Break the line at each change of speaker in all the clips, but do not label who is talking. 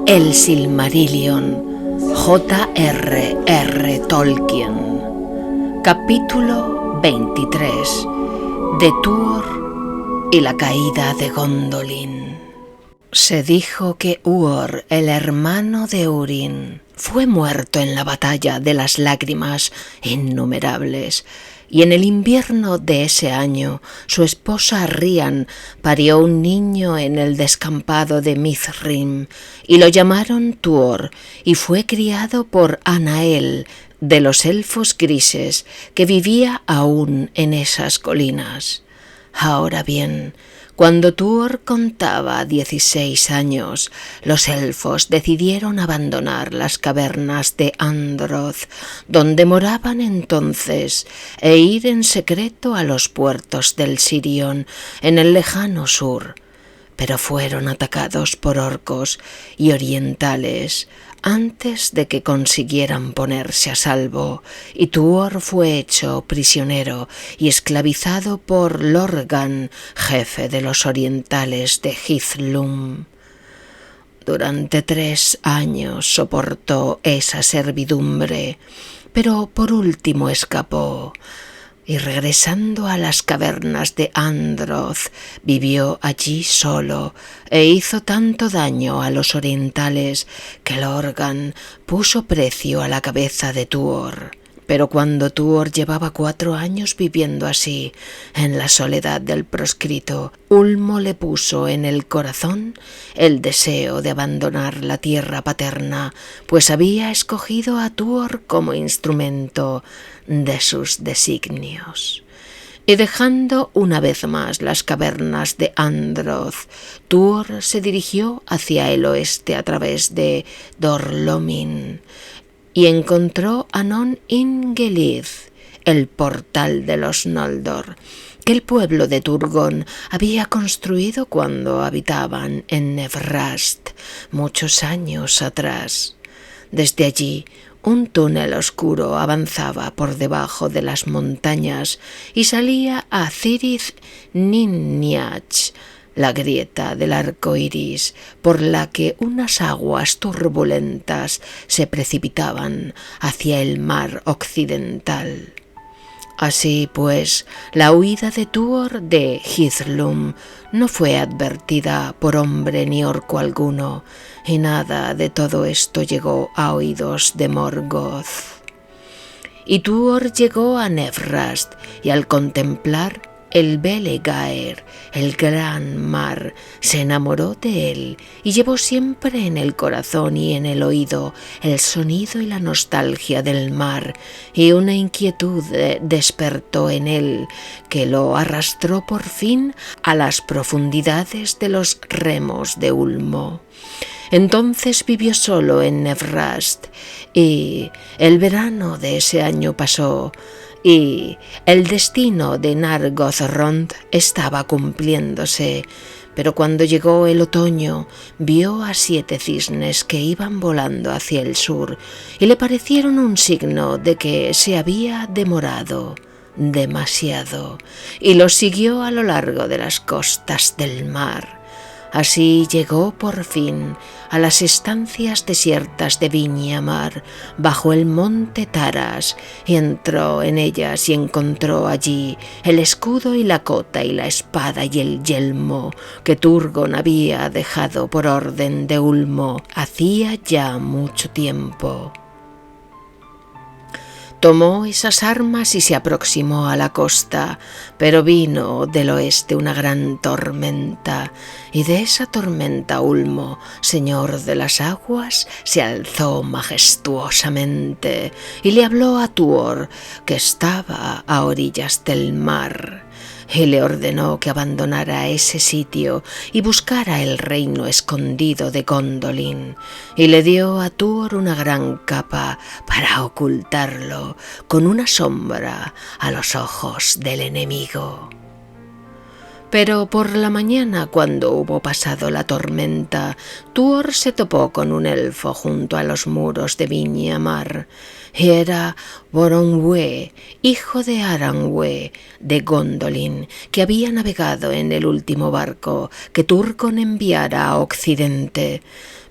El Silmarillion, J.R.R. Tolkien. Capítulo 23. De Tuor y la caída de Gondolin. Se dijo que Uor, el hermano de Húrin, fue muerto en la batalla de las lágrimas innumerables, y en el invierno de ese año su esposa Rian parió un niño en el descampado de Mithrim, y lo llamaron Tuor, y fue criado por Anael de los elfos grises, que vivía aún en esas colinas. Ahora bien, cuando Tuor contaba 16 años, los elfos decidieron abandonar las cavernas de Androth, donde moraban entonces, e ir en secreto a los puertos del Sirion, en el lejano sur. Pero fueron atacados por orcos y orientales antes de que consiguieran ponerse a salvo, y Tuor fue hecho prisionero y esclavizado por Lorgan, jefe de los orientales de Hithlum. Durante 3 años soportó esa servidumbre, pero por último escapó, y regresando a las cavernas de Androth, vivió allí solo, e hizo tanto daño a los orientales que Lorgan puso precio a la cabeza de Tuor. Pero cuando Tuor llevaba 4 años viviendo así, en la soledad del proscrito, Ulmo le puso en el corazón el deseo de abandonar la tierra paterna, pues había escogido a Tuor como instrumento de sus designios. Y dejando una vez más las cavernas de Androth, Tuor se dirigió hacia el oeste a través de Dor-lomin, y encontró a Non-in-gelith, el portal de los Noldor, que el pueblo de Turgon había construido cuando habitaban en Nevrast, muchos años atrás. Desde allí, un túnel oscuro avanzaba por debajo de las montañas y salía a Cirith Ninniach, la grieta del arco iris, por la que unas aguas turbulentas se precipitaban hacia el mar occidental. Así pues, la huida de Tuor de Hithlum no fue advertida por hombre ni orco alguno, y nada de todo esto llegó a oídos de Morgoth. Y Tuor llegó a Nevrast, y al contemplar el Belegaer, el gran mar, se enamoró de él y llevó siempre en el corazón y en el oído el sonido y la nostalgia del mar, y una inquietud despertó en él que lo arrastró por fin a las profundidades de los remos de Ulmo. Entonces vivió solo en Nevrast, y el verano de ese año pasó, y el destino de Nargothrond estaba cumpliéndose. Pero cuando llegó el otoño, vio a 7 cisnes que iban volando hacia el sur, y le parecieron un signo de que se había demorado demasiado, y los siguió a lo largo de las costas del mar. Así llegó por fin a las estancias desiertas de Viñamar, bajo el monte Taras, y entró en ellas y encontró allí el escudo y la cota y la espada y el yelmo que Turgon había dejado por orden de Ulmo hacía ya mucho tiempo. Tomó esas armas y se aproximó a la costa, pero vino del oeste una gran tormenta, y de esa tormenta Ulmo, señor de las aguas, se alzó majestuosamente y le habló a Tuor, que estaba a orillas del mar, y le ordenó que abandonara ese sitio y buscara el reino escondido de Gondolin, y le dio a Tuor una gran capa para ocultarlo con una sombra a los ojos del enemigo. Pero por la mañana, cuando hubo pasado la tormenta, Tuor se topó con un elfo junto a los muros de Viñamar. Era Boronwë, hijo de Aranwë de Gondolin, que había navegado en el último barco que Turgon enviara a Occidente.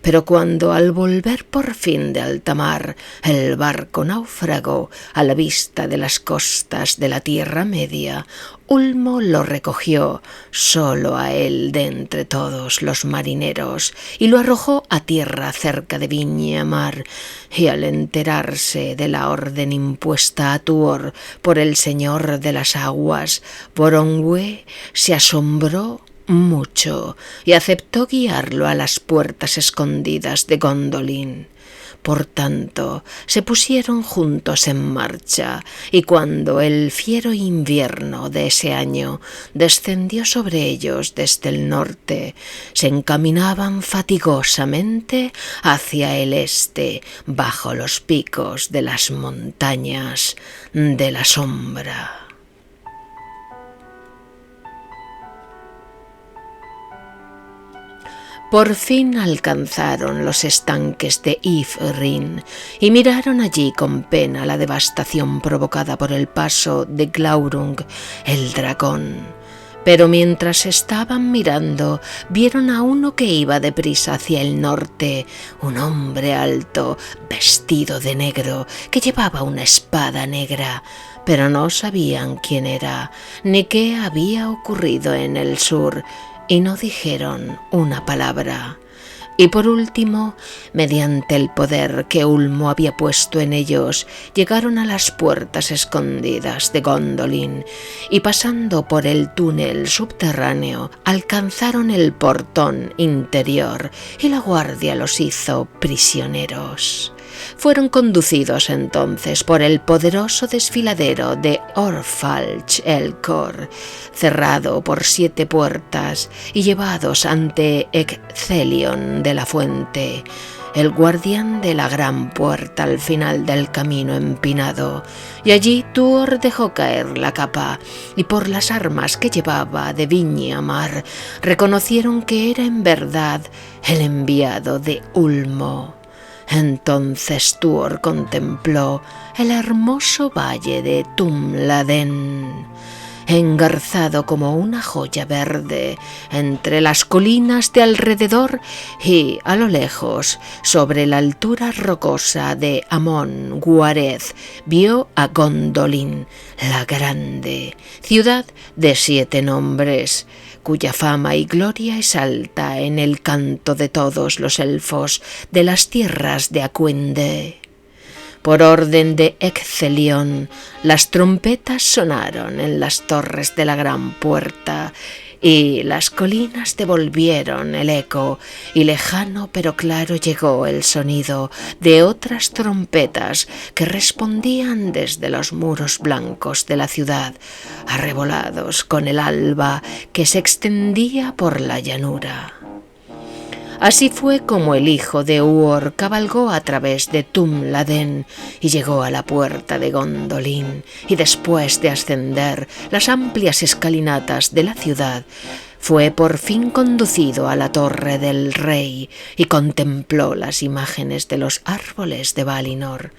Pero cuando al volver por fin de alta mar el barco naufragó a la vista de las costas de la Tierra Media, Ulmo lo recogió solo a él de entre todos los marineros y lo arrojó a tierra cerca de Viña Mar, y al enterarse de la orden impuesta a Tuor por el señor de las aguas, Borongwe se asombró mucho y aceptó guiarlo a las puertas escondidas de Gondolin. Por tanto, se pusieron juntos en marcha, y cuando el fiero invierno de ese año descendió sobre ellos desde el norte, se encaminaban fatigosamente hacia el este, bajo los picos de las montañas de la sombra. Por fin alcanzaron los estanques de Ifrin y miraron allí con pena la devastación provocada por el paso de Glaurung, el dragón. Pero mientras estaban mirando, vieron a uno que iba deprisa hacia el norte, un hombre alto, vestido de negro, que llevaba una espada negra, pero no sabían quién era, ni qué había ocurrido en el sur, y no dijeron una palabra. Y por último, mediante el poder que Ulmo había puesto en ellos, llegaron a las puertas escondidas de Gondolin y pasando por el túnel subterráneo, alcanzaron el portón interior y la guardia los hizo prisioneros. Fueron conducidos entonces por el poderoso desfiladero de Orfalch el Cor, cerrado por 7 puertas, y llevados ante Ecthelion de la Fuente, el guardián de la gran puerta al final del camino empinado, y allí Tuor dejó caer la capa, y por las armas que llevaba de Viña Mar reconocieron que era en verdad el enviado de Ulmo. Entonces Tuor contempló el hermoso valle de Tumladen, engarzado como una joya verde entre las colinas de alrededor, y a lo lejos, sobre la altura rocosa de Amon Guarez, vio a Gondolin, la grande, ciudad de 7 nombres, cuya fama y gloria es alta en el canto de todos los elfos de las tierras de Acuende. Por orden de Ecthelion, las trompetas sonaron en las torres de la gran puerta, y las colinas devolvieron el eco, y lejano pero claro llegó el sonido de otras trompetas que respondían desde los muros blancos de la ciudad, arrebolados con el alba que se extendía por la llanura. Así fue como el hijo de Uor cabalgó a través de Tumladen y llegó a la puerta de Gondolin, y después de ascender las amplias escalinatas de la ciudad, fue por fin conducido a la torre del rey y contempló las imágenes de los árboles de Valinor.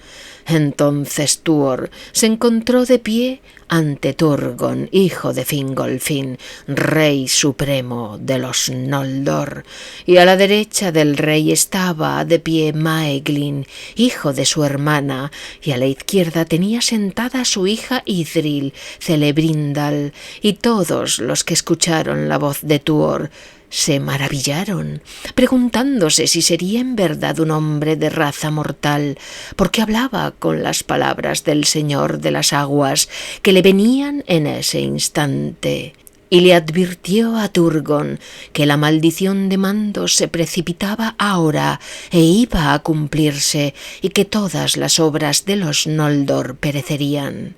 Entonces Tuor se encontró de pie ante Turgon, hijo de Fingolfin, rey supremo de los Noldor, y a la derecha del rey estaba de pie Maeglin, hijo de su hermana, y a la izquierda tenía sentada a su hija Idril, Celebrindal, y todos los que escucharon la voz de Tuor se maravillaron, preguntándose si sería en verdad un hombre de raza mortal, porque hablaba con las palabras del Señor de las Aguas que le venían en ese instante. Y le advirtió a Turgon que la maldición de Mando se precipitaba ahora e iba a cumplirse, y que todas las obras de los Noldor perecerían.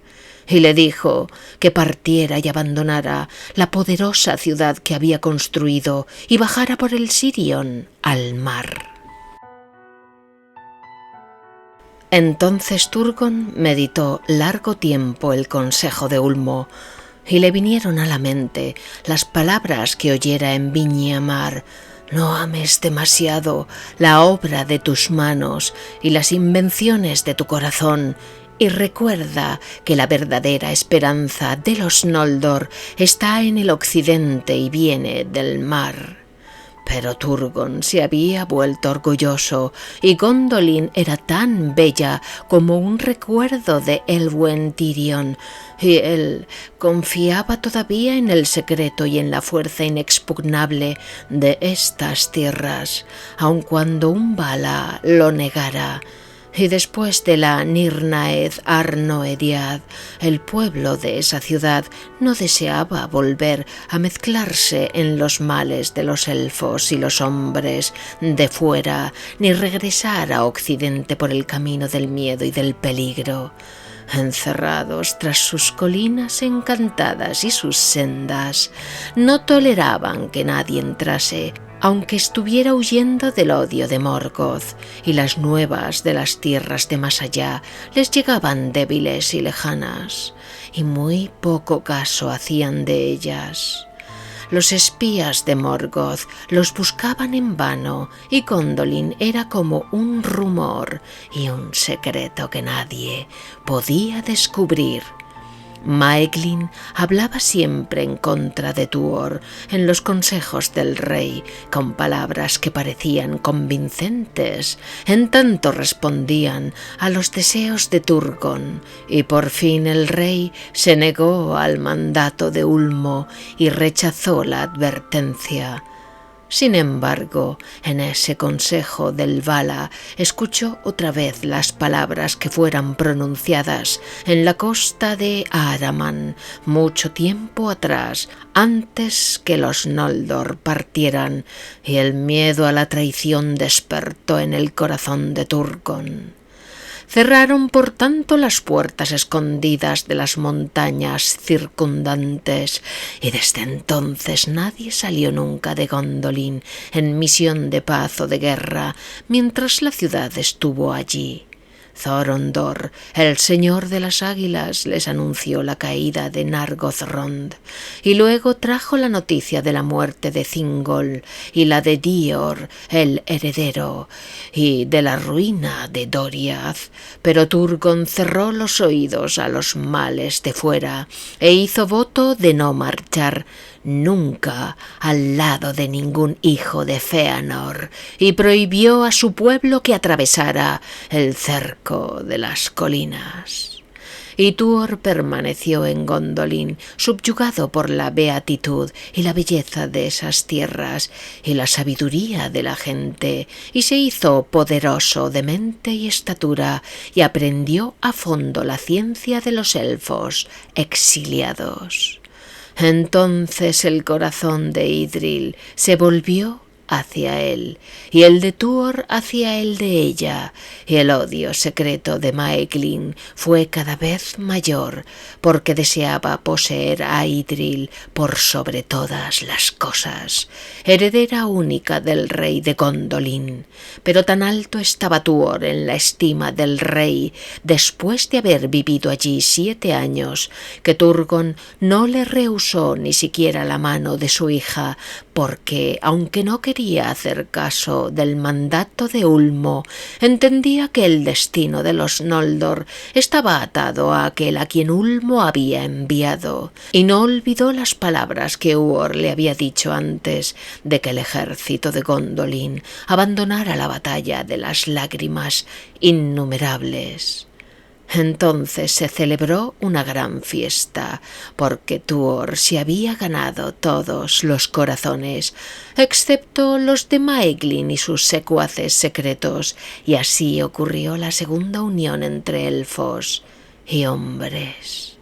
Y le dijo que partiera y abandonara la poderosa ciudad que había construido y bajara por el Sirion al mar. Entonces Turgon meditó largo tiempo el consejo de Ulmo, y le vinieron a la mente las palabras que oyera en Viña Mar: no ames demasiado la obra de tus manos y las invenciones de tu corazón, y recuerda que la verdadera esperanza de los Noldor está en el occidente y viene del mar. Pero Turgon se había vuelto orgulloso y Gondolin era tan bella como un recuerdo de el buen Tirion, y él confiaba todavía en el secreto y en la fuerza inexpugnable de estas tierras, aun cuando un Vala lo negara. Y después de la Nirnaed Arnoediad, el pueblo de esa ciudad no deseaba volver a mezclarse en los males de los elfos y los hombres de fuera, ni regresar a Occidente por el camino del miedo y del peligro. Encerrados tras sus colinas encantadas y sus sendas, no toleraban que nadie entrase, aunque estuviera huyendo del odio de Morgoth, y las nuevas de las tierras de más allá les llegaban débiles y lejanas, y muy poco caso hacían de ellas. Los espías de Morgoth los buscaban en vano, y Gondolin era como un rumor y un secreto que nadie podía descubrir. Maeglin hablaba siempre en contra de Tuor en los consejos del rey, con palabras que parecían convincentes, en tanto respondían a los deseos de Turgon, y por fin el rey se negó al mandato de Ulmo y rechazó la advertencia. Sin embargo, en ese consejo del Vala escuchó otra vez las palabras que fueran pronunciadas en la costa de Araman mucho tiempo atrás, antes que los Noldor partieran, y el miedo a la traición despertó en el corazón de Turgon. Cerraron por tanto las puertas escondidas de las montañas circundantes, y desde entonces nadie salió nunca de Gondolin en misión de paz o de guerra mientras la ciudad estuvo allí. Thorondor, el señor de las águilas, les anunció la caída de Nargothrond, y luego trajo la noticia de la muerte de Thingol y la de Dior, el heredero, y de la ruina de Doriath. Pero Turgon cerró los oídos a los males de fuera e hizo voto de no marchar nunca al lado de ningún hijo de Fëanor, y prohibió a su pueblo que atravesara el cerco de las colinas. Y Tuor permaneció en Gondolin, subyugado por la beatitud y la belleza de esas tierras y la sabiduría de la gente, y se hizo poderoso de mente y estatura, y aprendió a fondo la ciencia de los elfos exiliados. Entonces el corazón de Idril se volvió hacia él, y el de Tuor hacia el de ella, y el odio secreto de Maeglin fue cada vez mayor, porque deseaba poseer a Idril por sobre todas las cosas, heredera única del rey de Gondolin. Pero tan alto estaba Tuor en la estima del rey, después de haber vivido allí 7 años, que Turgon no le rehusó ni siquiera la mano de su hija, porque, aunque no quería hacer caso del mandato de Ulmo, entendía que el destino de los Noldor estaba atado a aquel a quien Ulmo había enviado, y no olvidó las palabras que Uor le había dicho antes de que el ejército de Gondolin abandonara la batalla de las lágrimas innumerables. Entonces se celebró una gran fiesta, porque Tuor se había ganado todos los corazones, excepto los de Maeglin y sus secuaces secretos, y así ocurrió la segunda unión entre elfos y hombres.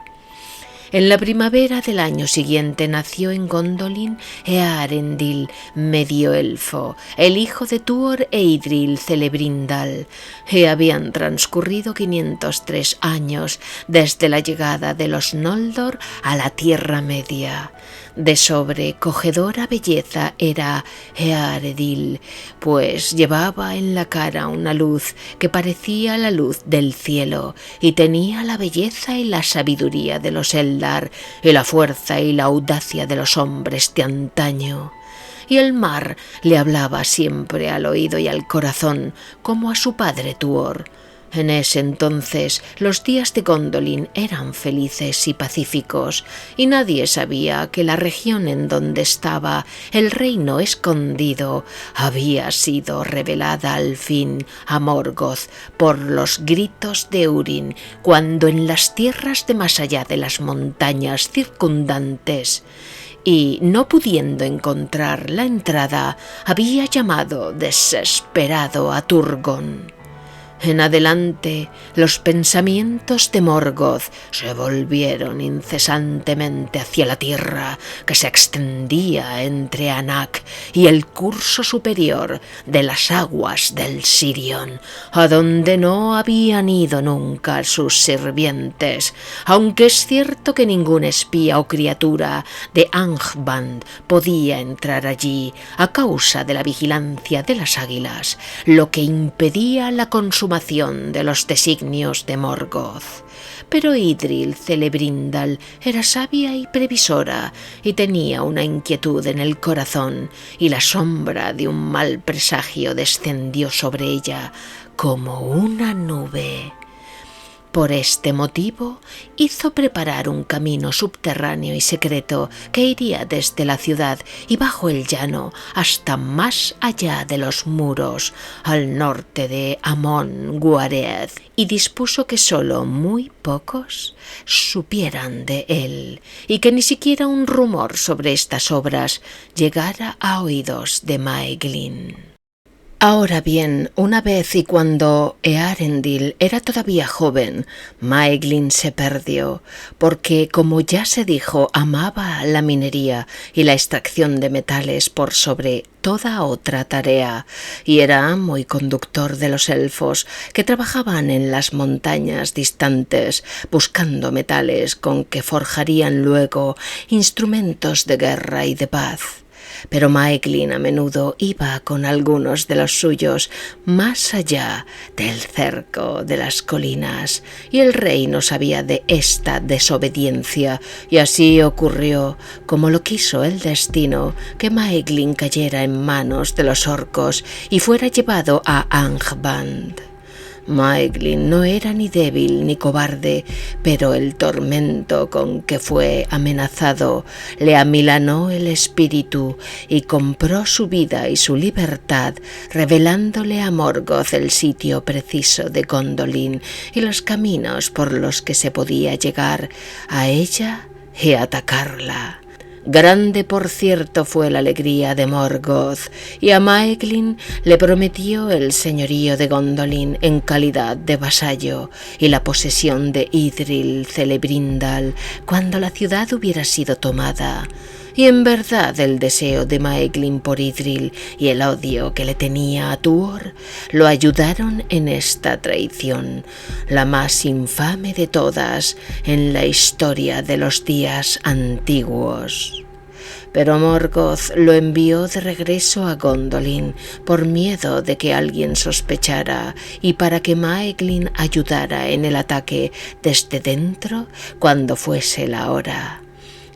En la primavera del año siguiente nació en Gondolin Eärendil, medio elfo, el hijo de Tuor e Idril Celebrindal, y habían transcurrido 503 años desde la llegada de los Noldor a la Tierra Media. De sobrecogedora belleza era Eärendil, pues llevaba en la cara una luz que parecía la luz del cielo, y tenía la belleza y la sabiduría de los Eldar, y la fuerza y la audacia de los hombres de antaño. Y el mar le hablaba siempre al oído y al corazón, como a su padre Tuor. En ese entonces los días de Gondolin eran felices y pacíficos, y nadie sabía que la región en donde estaba el reino escondido había sido revelada al fin a Morgoth por los gritos de Húrin, cuando en las tierras de más allá de las montañas circundantes, y no pudiendo encontrar la entrada, había llamado desesperado a Turgon. En adelante, los pensamientos de Morgoth se volvieron incesantemente hacia la tierra que se extendía entre Anak y el curso superior de las aguas del Sirion, a donde no habían ido nunca sus sirvientes, aunque es cierto que ningún espía o criatura de Angband podía entrar allí a causa de la vigilancia de las águilas, lo que impedía la consumación de los designios de Morgoth. Pero Idril Celebrindal era sabia y previsora, y tenía una inquietud en el corazón, y la sombra de un mal presagio descendió sobre ella como una nube. Por este motivo hizo preparar un camino subterráneo y secreto que iría desde la ciudad y bajo el llano hasta más allá de los muros, al norte de Amon Guared, y dispuso que solo muy pocos supieran de él, y que ni siquiera un rumor sobre estas obras llegara a oídos de Maeglin. Ahora bien, una vez y cuando Earendil era todavía joven, Maeglin se perdió, porque, como ya se dijo, amaba la minería y la extracción de metales por sobre toda otra tarea, y era amo y conductor de los elfos que trabajaban en las montañas distantes buscando metales con que forjarían luego instrumentos de guerra y de paz. Pero Maeglin a menudo iba con algunos de los suyos más allá del cerco de las colinas, y el rey no sabía de esta desobediencia, y así ocurrió, como lo quiso el destino, que Maeglin cayera en manos de los orcos y fuera llevado a Angband. Maeglin no era ni débil ni cobarde, pero el tormento con que fue amenazado le amilanó el espíritu y compró su vida y su libertad, revelándole a Morgoth el sitio preciso de Gondolin y los caminos por los que se podía llegar a ella y atacarla. Grande, por cierto, fue la alegría de Morgoth, y a Maeglin le prometió el señorío de Gondolin en calidad de vasallo y la posesión de Idril Celebrindal cuando la ciudad hubiera sido tomada. Y en verdad el deseo de Maeglin por Idril y el odio que le tenía a Tuor lo ayudaron en esta traición, la más infame de todas en la historia de los días antiguos. Pero Morgoth lo envió de regreso a Gondolin por miedo de que alguien sospechara y para que Maeglin ayudara en el ataque desde dentro cuando fuese la hora.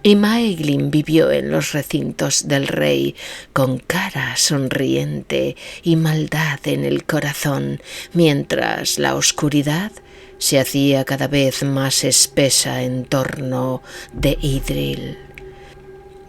Y Maeglin vivió en los recintos del rey con cara sonriente y maldad en el corazón, mientras la oscuridad se hacía cada vez más espesa en torno de Idril.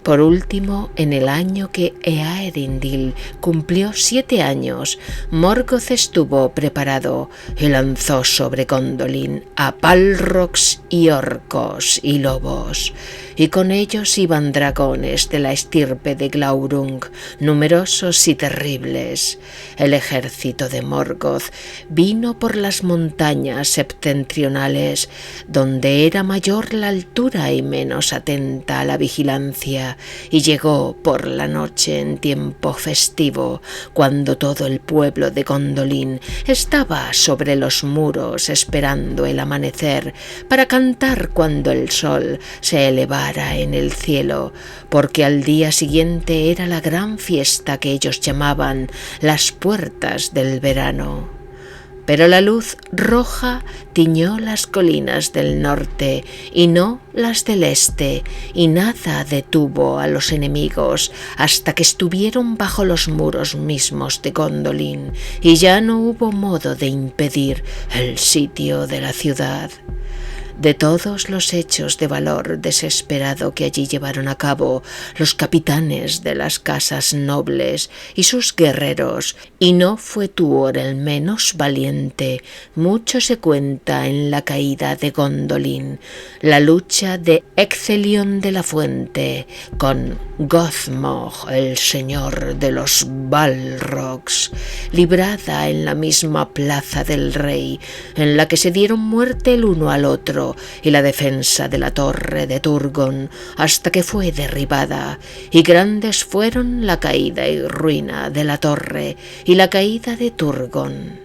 Por último, en el año que Earendil cumplió 7 años, Morgoth estuvo preparado y lanzó sobre Gondolin a Balrogs y orcos y lobos, y con ellos iban dragones de la estirpe de Glaurung, numerosos y terribles. El ejército de Morgoth vino por las montañas septentrionales, donde era mayor la altura y menos atenta a la vigilancia, y llegó por la noche en tiempo festivo, cuando todo el pueblo de Gondolin estaba sobre los muros esperando el amanecer para cantar cuando el sol se elevara en el cielo, porque al día siguiente era la gran fiesta que ellos llamaban las puertas del verano. Pero la luz roja tiñó las colinas del norte y no las del este, y nada detuvo a los enemigos hasta que estuvieron bajo los muros mismos de Gondolin, y ya no hubo modo de impedir el sitio de la ciudad. De todos los hechos de valor desesperado que allí llevaron a cabo los capitanes de las casas nobles y sus guerreros, y no fue Tuor el menos valiente, mucho se cuenta en la caída de Gondolin, la lucha de Ecthelion de la Fuente con Gothmog, el señor de los Balrogs, librada en la misma plaza del rey, en la que se dieron muerte el uno al otro, y la defensa de la torre de Turgon hasta que fue derribada, y grandes fueron la caída y ruina de la torre y la caída de Turgon.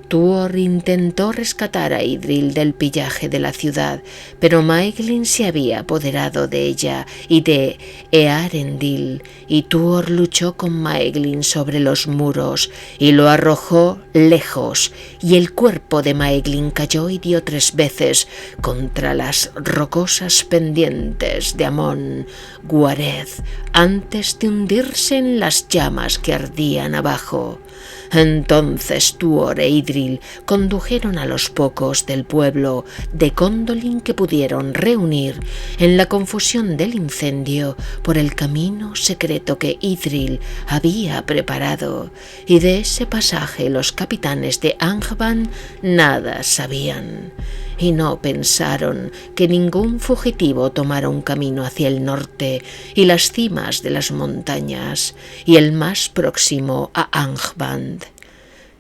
Tuor intentó rescatar a Idril del pillaje de la ciudad, pero Maeglin se había apoderado de ella y de Earendil, y Tuor luchó con Maeglin sobre los muros y lo arrojó lejos, y el cuerpo de Maeglin cayó y dio 3 veces contra las rocosas pendientes de Amon Guareth antes de hundirse en las llamas que ardían abajo. Entonces Tuor e Idril condujeron a los pocos del pueblo de Gondolin que pudieron reunir en la confusión del incendio por el camino secreto que Idril había preparado, y de ese pasaje los capitanes de Angband nada sabían, y no pensaron que ningún fugitivo tomara un camino hacia el norte y las cimas de las montañas, y el más próximo a Angband.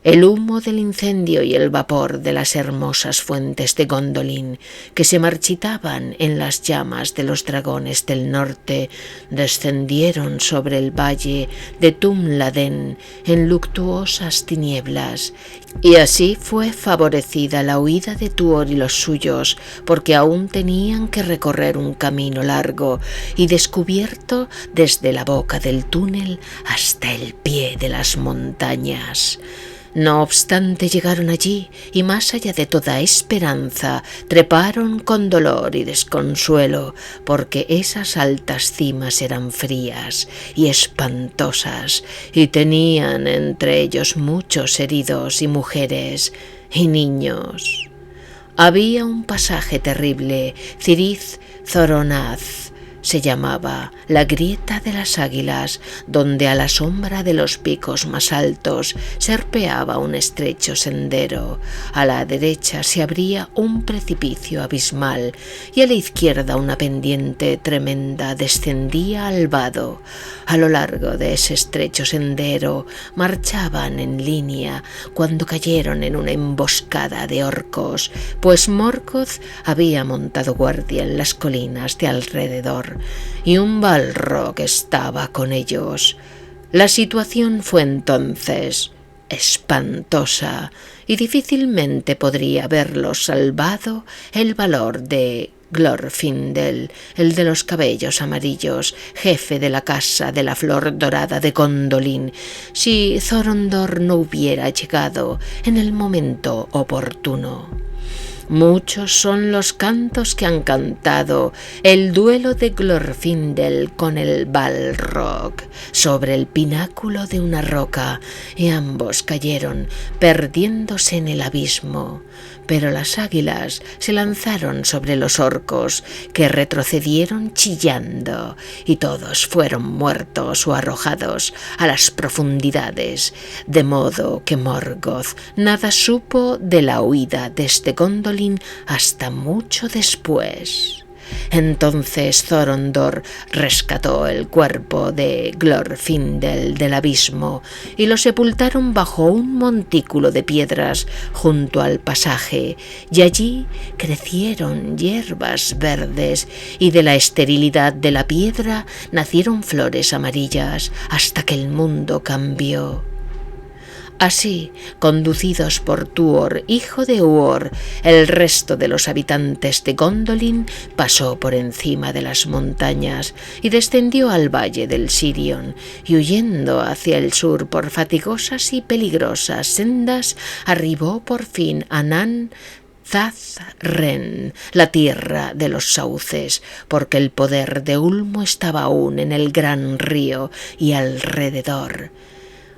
El humo del incendio y el vapor de las hermosas fuentes de Gondolin, que se marchitaban en las llamas de los dragones del norte, descendieron sobre el valle de Tumladen en luctuosas tinieblas, y así fue favorecida la huida de Tuor y los suyos, porque aún tenían que recorrer un camino largo y descubierto desde la boca del túnel hasta el pie de las montañas. No obstante, llegaron allí y más allá de toda esperanza treparon con dolor y desconsuelo, porque esas altas cimas eran frías y espantosas y tenían entre ellos muchos heridos y mujeres y niños. Había un pasaje terrible, Cirith Thoronaz se llamaba, la grieta de las águilas, donde a la sombra de los picos más altos serpeaba un estrecho sendero. A la derecha se abría un precipicio abismal y a la izquierda una pendiente tremenda descendía al vado. A lo largo de ese estrecho sendero marchaban en línea cuando cayeron en una emboscada de orcos, pues Morgoth había montado guardia en las colinas de alrededor y un Balrog estaba con ellos. La situación fue entonces espantosa y difícilmente podría haberlo salvado el valor de Glorfindel, el de los cabellos amarillos, jefe de la casa de la flor dorada de Gondolin, si Thorondor no hubiera llegado en el momento oportuno. Muchos son los cantos que han cantado el duelo de Glorfindel con el Balrog sobre el pináculo de una roca, y ambos cayeron perdiéndose en el abismo. Pero las águilas se lanzaron sobre los orcos, que retrocedieron chillando, y todos fueron muertos o arrojados a las profundidades, de modo que Morgoth nada supo de la huida desde Gondolin hasta mucho después. Entonces Thorondor rescató el cuerpo de Glorfindel del abismo y lo sepultaron bajo un montículo de piedras junto al pasaje, y allí crecieron hierbas verdes y de la esterilidad de la piedra nacieron flores amarillas hasta que el mundo cambió. Así, conducidos por Tuor, hijo de Uor, el resto de los habitantes de Gondolin pasó por encima de las montañas y descendió al valle del Sirion, y huyendo hacia el sur por fatigosas y peligrosas sendas, arribó por fin a Nan-Tha-Ren, la tierra de los sauces, porque el poder de Ulmo estaba aún en el gran río y alrededor.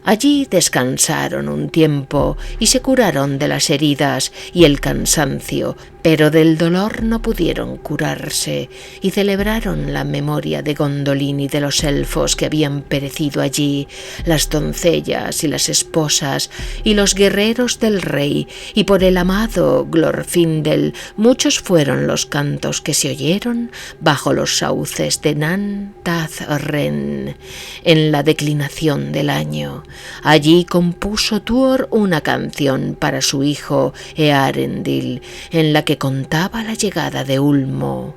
Allí descansaron un tiempo y se curaron de las heridas y el cansancio, pero del dolor no pudieron curarse, y celebraron la memoria de Gondolin y de los elfos que habían perecido allí, las doncellas y las esposas y los guerreros del rey, y por el amado Glorfindel muchos fueron los cantos que se oyeron bajo los sauces de Nan-Tha-Ren en la declinación del año. Allí compuso Tuor una canción para su hijo Earendil, en la que contaba la llegada de Ulmo,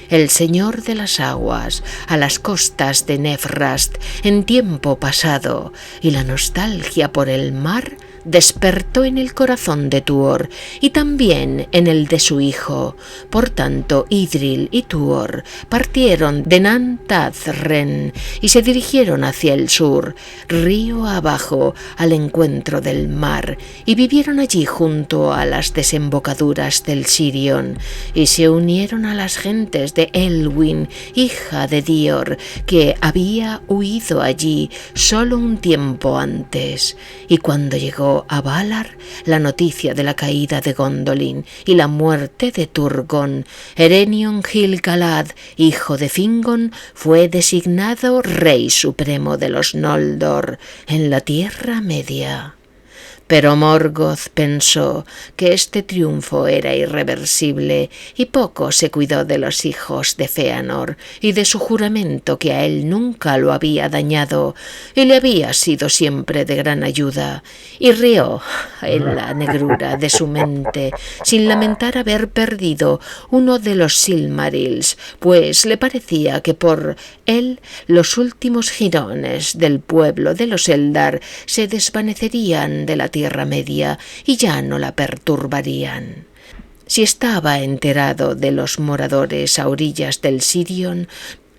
el señor de las aguas, a las costas de Nefrast en tiempo pasado, y la nostalgia por el mar despertó en el corazón de Tuor y también en el de su hijo. Por tanto, Idril y Tuor partieron de Nan-Tha-Ren y se dirigieron hacia el sur, río abajo, al encuentro del mar, y vivieron allí junto a las desembocaduras del Sirion, y se unieron a las gentes de Elwyn, hija de Dior, que había huido allí solo un tiempo antes. Y cuando llegó a Valar la noticia de la caída de Gondolin y la muerte de Turgon, Erenion Gil-galad, hijo de Fingon, fue designado rey supremo de los Noldor en la Tierra Media. Pero Morgoth pensó que este triunfo era irreversible y poco se cuidó de los hijos de Fëanor y de su juramento que a él nunca lo había dañado y le había sido siempre de gran ayuda, y rió en la negrura de su mente sin lamentar haber perdido uno de los Silmarils, pues le parecía que por él los últimos jirones del pueblo de los Eldar se desvanecerían de la Tierra Media y ya no la perturbarían. Si estaba enterado de los moradores a orillas del Sirion,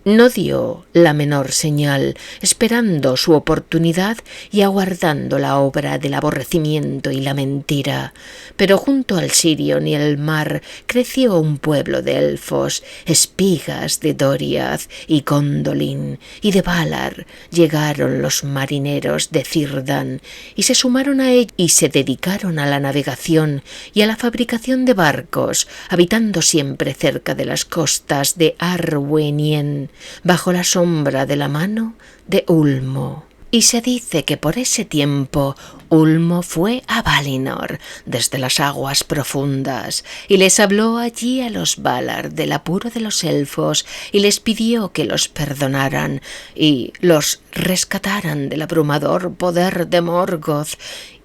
no dio la menor señal, esperando su oportunidad y aguardando la obra del aborrecimiento y la mentira. Pero junto al Sirion y el mar creció un pueblo de elfos, espigas de Doriath y Gondolin, y de Valar llegaron los marineros de Círdan, y se sumaron a ellos y se dedicaron a la navegación y a la fabricación de barcos, habitando siempre cerca de las costas de Arwenien, bajo la sombra de la mano de Ulmo. Y se dice que por ese tiempo Ulmo fue a Valinor desde las aguas profundas y les habló allí a los Valar del apuro de los elfos y les pidió que los perdonaran y los rescataran del abrumador poder de Morgoth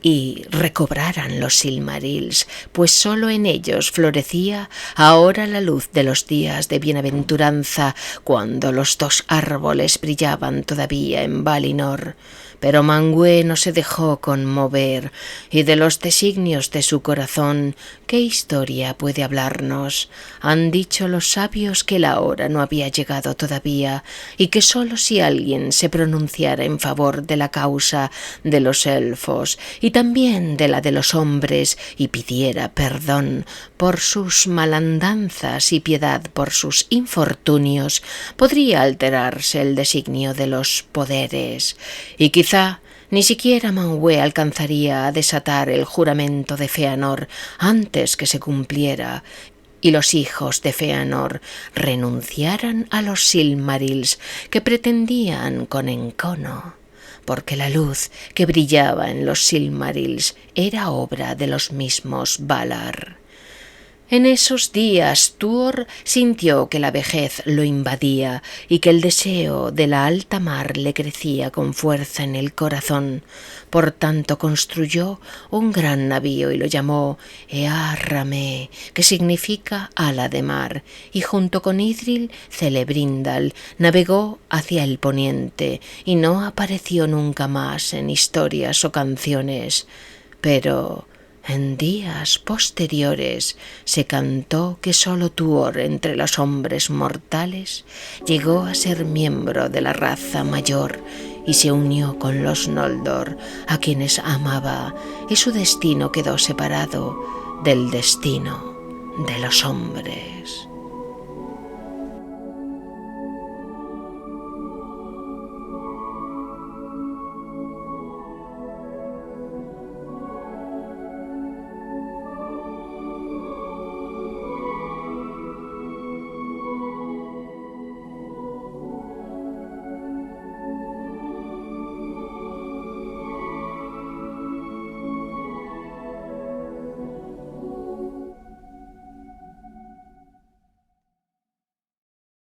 y recobraran los Silmarils, pues sólo en ellos florecía ahora la luz de los días de bienaventuranza, cuando los dos árboles brillaban todavía en Valinor. Pero Manwë no se dejó conmover, y de los designios de su corazón, ¿qué historia puede hablarnos? Han dicho los sabios que la hora no había llegado todavía, y que sólo si alguien se pronunciara en favor de la causa de los elfos, y también de la de los hombres, y pidiera perdón por sus malandanzas y piedad por sus infortunios, podría alterarse el designio de los poderes, y quizá ni siquiera Manwë alcanzaría a desatar el juramento de Fëanor antes que se cumpliera, y los hijos de Fëanor renunciaran a los Silmarils que pretendían con encono, porque la luz que brillaba en los Silmarils era obra de los mismos Valar. En esos días Tuor sintió que la vejez lo invadía y que el deseo de la alta mar le crecía con fuerza en el corazón. Por tanto construyó un gran navío y lo llamó Earrame, que significa ala de mar, y junto con Idril Celebrindal navegó hacia el poniente y no apareció nunca más en historias o canciones. Pero en días posteriores se cantó que sólo Tuor entre los hombres mortales llegó a ser miembro de la raza mayor y se unió con los Noldor, a quienes amaba, y su destino quedó separado del destino de los hombres.